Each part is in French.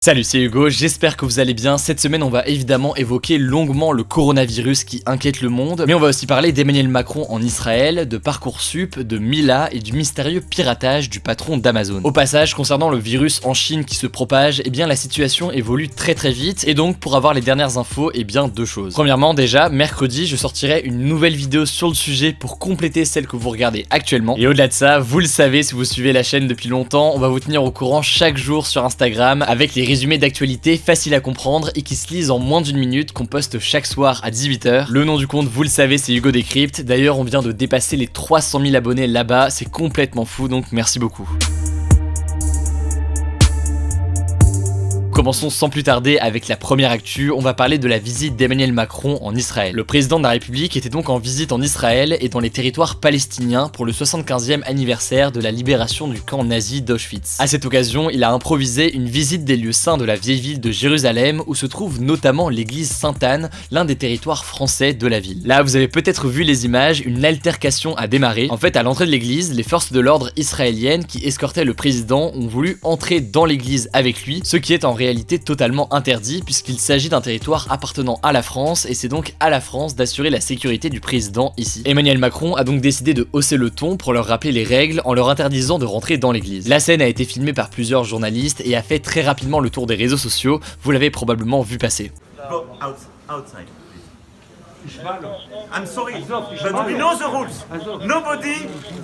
Salut, c'est Hugo, j'espère que vous allez bien. Cette semaine, on va évidemment évoquer longuement le coronavirus qui inquiète le monde, mais on va aussi parler d'Emmanuel Macron en Israël, de Parcoursup, de Mila et du mystérieux piratage du patron d'Amazon. Au passage, concernant le virus en Chine qui se propage, eh bien la situation évolue très vite, et donc pour avoir les dernières infos, eh bien deux choses. Premièrement, déjà, mercredi, je sortirai une nouvelle vidéo sur le sujet pour compléter celle que vous regardez actuellement. Et au-delà de ça, vous le savez si vous suivez la chaîne depuis longtemps, on va vous tenir au courant chaque jour sur Instagram avec les résumés d'actualité faciles à comprendre et qui se lisent en moins d'une minute qu'on poste chaque soir à 18h. Le nom du compte, vous le savez, c'est Hugo Décrypte. D'ailleurs, on vient de dépasser les 300 000 abonnés là-bas, c'est complètement fou, donc merci beaucoup. Commençons sans plus tarder avec la première actu, on va parler de la visite d'Emmanuel Macron en Israël. Le président de la République était donc en visite en Israël et dans les territoires palestiniens pour le 75e anniversaire de la libération du camp nazi d'Auschwitz. A cette occasion, il a improvisé une visite des lieux saints de la vieille ville de Jérusalem où se trouve notamment l'église Sainte-Anne, l'un des territoires français de la ville. Là, vous avez peut-être vu les images, une altercation a démarré. En fait, à l'entrée de l'église, les forces de l'ordre israéliennes qui escortaient le président ont voulu entrer dans l'église avec lui, ce qui est en réalité totalement interdit puisqu'il s'agit d'un territoire appartenant à la France et c'est donc à la France d'assurer la sécurité du président ici. Emmanuel Macron a donc décidé de hausser le ton pour leur rappeler les règles en leur interdisant de rentrer dans l'église. La scène a été filmée par plusieurs journalistes et a fait très rapidement le tour des réseaux sociaux, vous l'avez probablement vu passer. Go outside, please. I'm sorry, but we know the rules.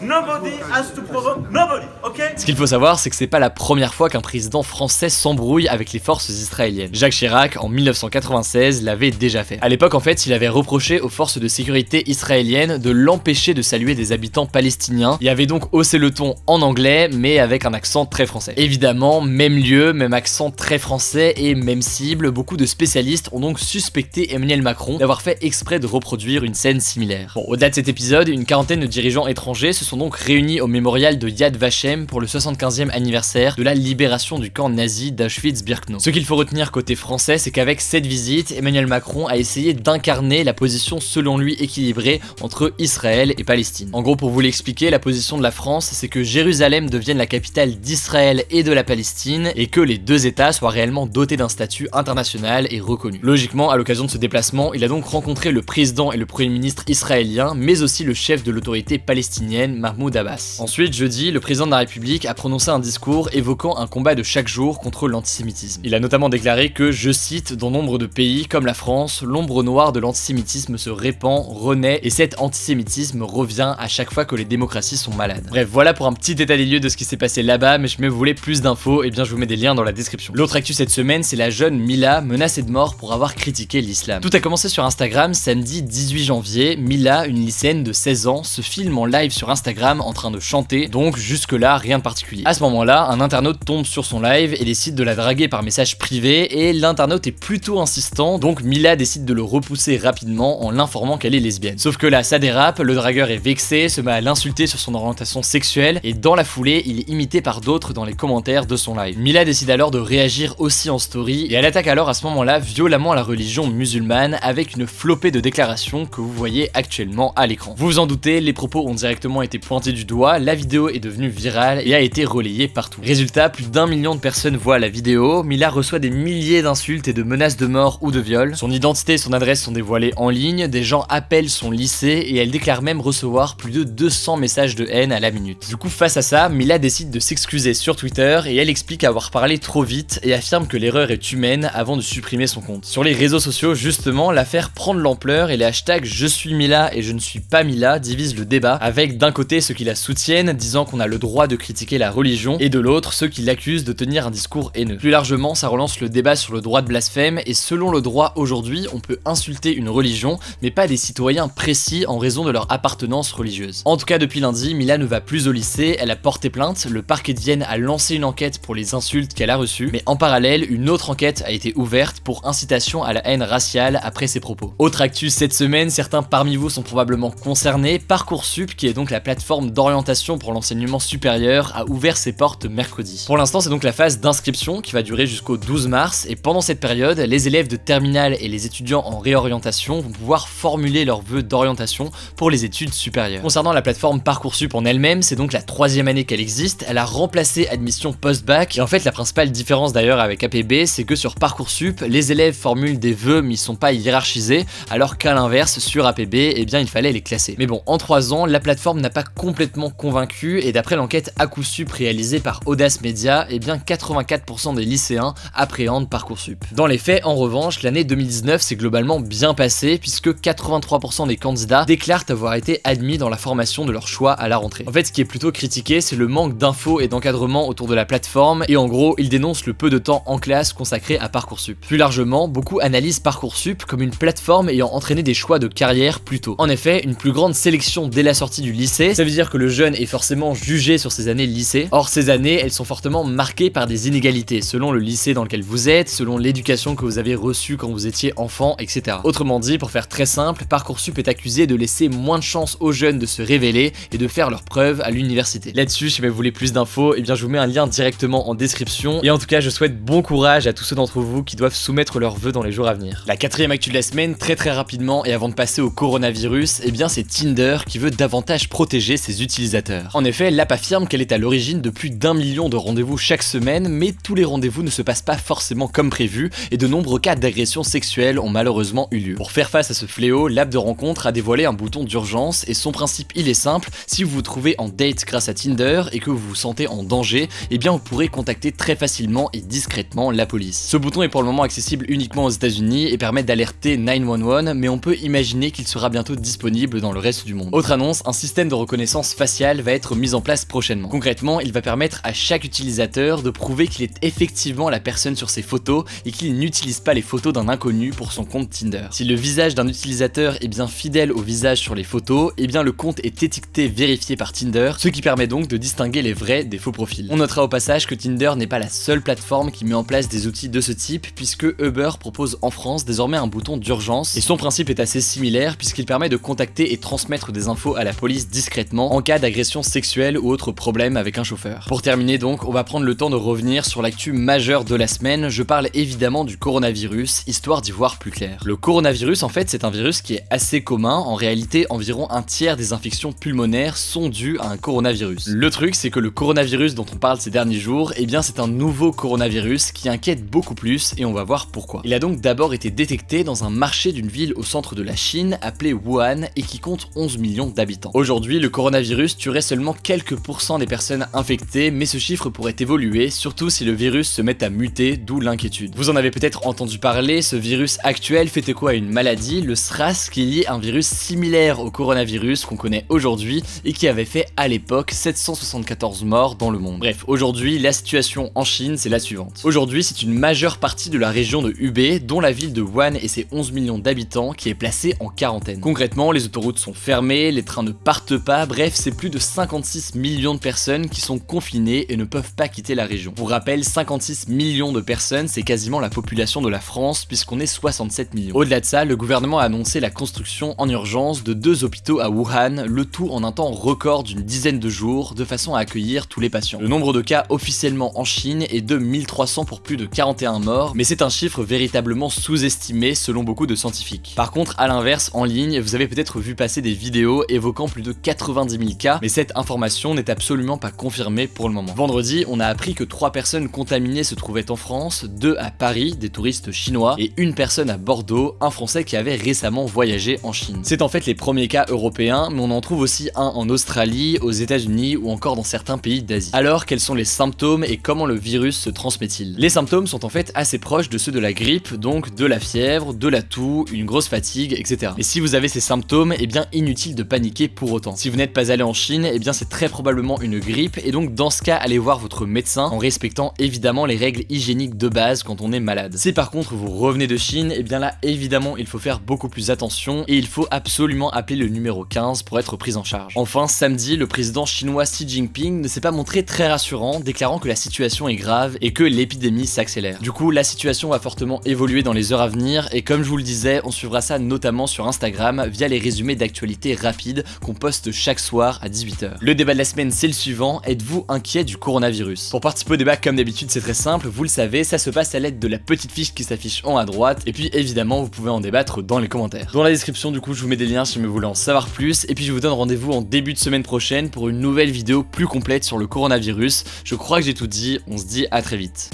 Nobody has to provoke nobody, okay? Ce qu'il faut savoir, c'est que c'est pas la première fois qu'un président français s'embrouille avec les forces israéliennes. Jacques Chirac, en 1996, l'avait déjà fait. À l'époque, en fait, il avait reproché aux forces de sécurité israéliennes de l'empêcher de saluer des habitants palestiniens. Il avait donc haussé le ton en anglais, mais avec un accent très français. Évidemment, même lieu, même accent très français et même cible, beaucoup de spécialistes ont donc suspecté Emmanuel Macron d'avoir fait exprès de reproduire une scène similaire. Bon, au-delà de cet épisode, une quarantaine de dirigeants étrangers se sont donc réunis au mémorial de Yad Vashem pour le 75e anniversaire de la libération du camp nazi d'Auschwitz-Birkenau. Ce qu'il faut retenir côté français, c'est qu'avec cette visite, Emmanuel Macron a essayé d'incarner la position selon lui équilibrée entre Israël et Palestine. En gros, pour vous l'expliquer, la position de la France, c'est que Jérusalem devienne la capitale d'Israël et de la Palestine et que les deux États soient réellement dotés d'un statut international et reconnu. Logiquement, à l'occasion de ce déplacement, il a donc rencontré le président et le premier ministre israélien, mais aussi le chef de l'autorité palestinienne, Mahmoud Abbas. Ensuite, jeudi, le président de la République a prononcé un discours évoquant un combat de chaque jour contre l'antisémitisme. Il a notamment déclaré que, je cite, dans nombre de pays comme la France, l'ombre noire de l'antisémitisme se répand, renaît, et cet antisémitisme revient à chaque fois que les démocraties sont malades. Bref, voilà pour un petit état des lieux de ce qui s'est passé là-bas, mais si vous voulez plus d'infos, eh bien je vous mets des liens dans la description. L'autre actu cette semaine, c'est la jeune Mila menacée de mort pour avoir critiqué l'islam. Tout a commencé sur Instagram samedi 18 janvier, Mila, une lycéenne de 16 ans, se filme en live sur Instagram en train de chanter, donc jusque-là rien de particulier. À ce moment-là, un internaute tombe sur son live et décide de la draguer par message privé et l'internaute est plutôt insistant, donc Mila décide de le repousser rapidement en l'informant qu'elle est lesbienne. Sauf que là, ça dérape, le dragueur est vexé, se met à l'insulter sur son orientation sexuelle et dans la foulée, il est imité par d'autres dans les commentaires de son live. Mila décide alors de réagir aussi en story et elle attaque alors à ce moment-là violemment la religion musulmane avec une flopée de déclarations que vous voyez actuellement à l'écran. Vous vous en doutez, les propos ont directement été pointés du doigt, la vidéo est devenue virale et a été relayée partout. Résultat, plus d'1 million de personnes voient la vidéo, Mila reçoit des milliers d'insultes et de menaces de mort ou de viol, son identité et son adresse sont dévoilées en ligne, des gens appellent son lycée et elle déclare même recevoir plus de 200 messages de haine à la minute. Du coup, face à ça, Mila décide de s'excuser sur Twitter et elle explique avoir parlé trop vite et affirme que l'erreur est humaine avant de supprimer son compte. Sur les réseaux sociaux, justement, l'affaire prend de l'ampleur et les hashtags je suis Mila et je ne suis pas Mila divisent le débat, avec d'un côté ceux qui la soutiennent, disant qu'on a le droit de critiquer la religion, et de l'autre ceux qui l'accusent de tenir un discours haineux. Plus largement, ça relance le débat sur le droit de blasphème, et selon le droit aujourd'hui, on peut insulter une religion, mais pas des citoyens précis en raison de leur appartenance religieuse. En tout cas, depuis lundi, Mila ne va plus au lycée, elle a porté plainte, le parquet de Vienne a lancé une enquête pour les insultes qu'elle a reçues, mais en parallèle, une autre enquête a été ouverte pour incitation à la haine raciale après ses propos. Autre actu l'actu cette semaine, certains parmi vous sont probablement concernés. Parcoursup, qui est donc la plateforme d'orientation pour l'enseignement supérieur, a ouvert ses portes mercredi. Pour l'instant, c'est donc la phase d'inscription qui va durer jusqu'au 12 mars, et pendant cette période, les élèves de terminale et les étudiants en réorientation vont pouvoir formuler leurs vœux d'orientation pour les études supérieures. Concernant la plateforme Parcoursup en elle-même, c'est donc la 3e année qu'elle existe, elle a remplacé Admission Post-Bac, et en fait la principale différence d'ailleurs avec APB, c'est que sur Parcoursup, les élèves formulent des vœux mais ils sont pas hiérarchisés, alors qu'à l'inverse, sur APB, eh bien il fallait les classer. Mais bon, en 3 ans, la plateforme n'a pas complètement convaincu, et d'après l'enquête AcouSup réalisée par Audace Media, eh bien 84% des lycéens appréhendent Parcoursup. Dans les faits, en revanche, l'année 2019 s'est globalement bien passée, puisque 83% des candidats déclarent avoir été admis dans la formation de leur choix à la rentrée. En fait, ce qui est plutôt critiqué, c'est le manque d'infos et d'encadrement autour de la plateforme, et en gros, ils dénoncent le peu de temps en classe consacré à Parcoursup. Plus largement, beaucoup analysent Parcoursup comme une plateforme ayant entraîné des choix de carrière plus tôt. En effet, une plus grande sélection dès la sortie du lycée, ça veut dire que le jeune est forcément jugé sur ses années lycée. Or, ces années, elles sont fortement marquées par des inégalités, selon le lycée dans lequel vous êtes, selon l'éducation que vous avez reçue quand vous étiez enfant, etc. Autrement dit, pour faire très simple, Parcoursup est accusé de laisser moins de chance aux jeunes de se révéler et de faire leurs preuves à l'université. Là-dessus, si vous voulez plus d'infos, eh bien je vous mets un lien directement en description. Et en tout cas, je souhaite bon courage à tous ceux d'entre vous qui doivent soumettre leurs vœux dans les jours à venir. La 4e actu de la semaine, très rapidement, et avant de passer au coronavirus, eh bien c'est Tinder qui veut davantage protéger ses utilisateurs. En effet, l'app affirme qu'elle est à l'origine de plus d'1 million de rendez-vous chaque semaine, mais tous les rendez-vous ne se passent pas forcément comme prévu, et de nombreux cas d'agression sexuelle ont malheureusement eu lieu. Pour faire face à ce fléau, l'app de rencontre a dévoilé un bouton d'urgence, et son principe il est simple: si vous vous trouvez en date grâce à Tinder et que vous vous sentez en danger, eh bien vous pourrez contacter très facilement et discrètement la police. Ce bouton est pour le moment accessible uniquement aux États-Unis et permet d'alerter 911, mais on peut imaginer qu'il sera bientôt disponible dans le reste du monde. Autre annonce, un système de reconnaissance faciale va être mis en place prochainement. Concrètement, il va permettre à chaque utilisateur de prouver qu'il est effectivement la personne sur ses photos et qu'il n'utilise pas les photos d'un inconnu pour son compte Tinder. Si le visage d'un utilisateur est bien fidèle au visage sur les photos, eh bien le compte est étiqueté vérifié par Tinder, ce qui permet donc de distinguer les vrais des faux profils. On notera au passage que Tinder n'est pas la seule plateforme qui met en place des outils de ce type, puisque Uber propose en France désormais un bouton d'urgence, et son principe est assez similaire puisqu'il permet de contacter et transmettre des infos à la police discrètement en cas d'agression sexuelle ou autre problème avec un chauffeur. Pour terminer donc, on va prendre le temps de revenir sur l'actu majeure de la semaine. Je parle évidemment du coronavirus, histoire d'y voir plus clair. Le coronavirus, en fait, c'est un virus qui est assez commun. En réalité, environ un tiers des infections pulmonaires sont dues à un coronavirus. Le truc, c'est que le coronavirus dont on parle ces derniers jours, eh bien c'est un nouveau coronavirus qui inquiète beaucoup plus, et on va voir pourquoi. Il a donc d'abord été détecté dans un marché d'une ville au centre de la Chine appelée Wuhan et qui compte 11 millions d'habitants. Aujourd'hui, le coronavirus tuerait seulement quelques pourcents des personnes infectées, mais ce chiffre pourrait évoluer, surtout si le virus se met à muter, d'où l'inquiétude. Vous en avez peut-être entendu parler, ce virus actuel fait écho à une maladie, le SRAS, qui est lié à un virus similaire au coronavirus qu'on connaît aujourd'hui et qui avait fait à l'époque 774 morts dans le monde. Bref, aujourd'hui, la situation en Chine, c'est la suivante. Aujourd'hui, c'est une majeure partie de la région de Hubei, dont la ville de Wuhan et ses 11 millions d'habitants, qui est placée en quarantaine. Concrètement, les autoroutes sont fermées, les trains ne partent pas, bref, c'est plus de 56 millions de personnes qui sont confinées et ne peuvent pas quitter la région. Pour rappel, 56 millions de personnes, c'est quasiment la population de la France, puisqu'on est 67 millions. Au-delà de ça, le gouvernement a annoncé la construction en urgence de 2 hôpitaux à Wuhan, le tout en un temps record d'une dizaine de jours, de façon à accueillir tous les patients. Le nombre de cas officiellement en Chine est de 1300 pour plus de 41 morts, mais c'est un chiffre véritablement sous-estimé selon beaucoup de scientifiques. Par contre, à l'inverse, en ligne, vous avez peut-être vu passer des vidéos évoquant plus de 90 000 cas, mais cette information n'est absolument pas confirmée pour le moment. Vendredi, on a appris que 3 personnes contaminées se trouvaient en France, 2 à Paris, des touristes chinois, et 1 personne à Bordeaux, un Français qui avait récemment voyagé en Chine. C'est en fait les premiers cas européens, mais on en trouve aussi un en Australie, aux États-Unis ou encore dans certains pays d'Asie. Alors, quels sont les symptômes et comment le virus se transmet-il? Les symptômes sont en fait assez proches de ceux de la grippe, donc de la fièvre, de la toux, une grosse fatigue, etc. Et si vous avez ces symptômes, eh bien inutile de paniquer pour autant. Si vous n'êtes pas allé en Chine, eh bien c'est très probablement une grippe, et donc dans ce cas, allez voir votre médecin en respectant évidemment les règles hygiéniques de base quand on est malade. Si par contre vous revenez de Chine, eh bien là évidemment il faut faire beaucoup plus attention et il faut absolument appeler le numéro 15 pour être pris en charge. Enfin, samedi, le président chinois Xi Jinping ne s'est pas montré très rassurant, déclarant que la situation est grave et que l'épidémie s'accélère. Du coup, la situation va fortement évoluer dans les heures à venir, et comme je vous le disais, on suivra ça notamment sur Instagram via les résumés d'actualité rapides qu'on poste chaque soir à 18h. Le débat de la semaine c'est le suivant, êtes-vous inquiet du coronavirus? Pour participer au débat comme d'habitude c'est très simple, vous le savez, ça se passe à l'aide de la petite fiche qui s'affiche en haut à droite, et puis évidemment vous pouvez en débattre dans les commentaires. Dans la description du coup je vous mets des liens si vous voulez en savoir plus, et puis je vous donne rendez-vous en début de semaine prochaine pour une nouvelle vidéo plus complète sur le coronavirus. Je crois que j'ai tout dit, on se dit à très vite.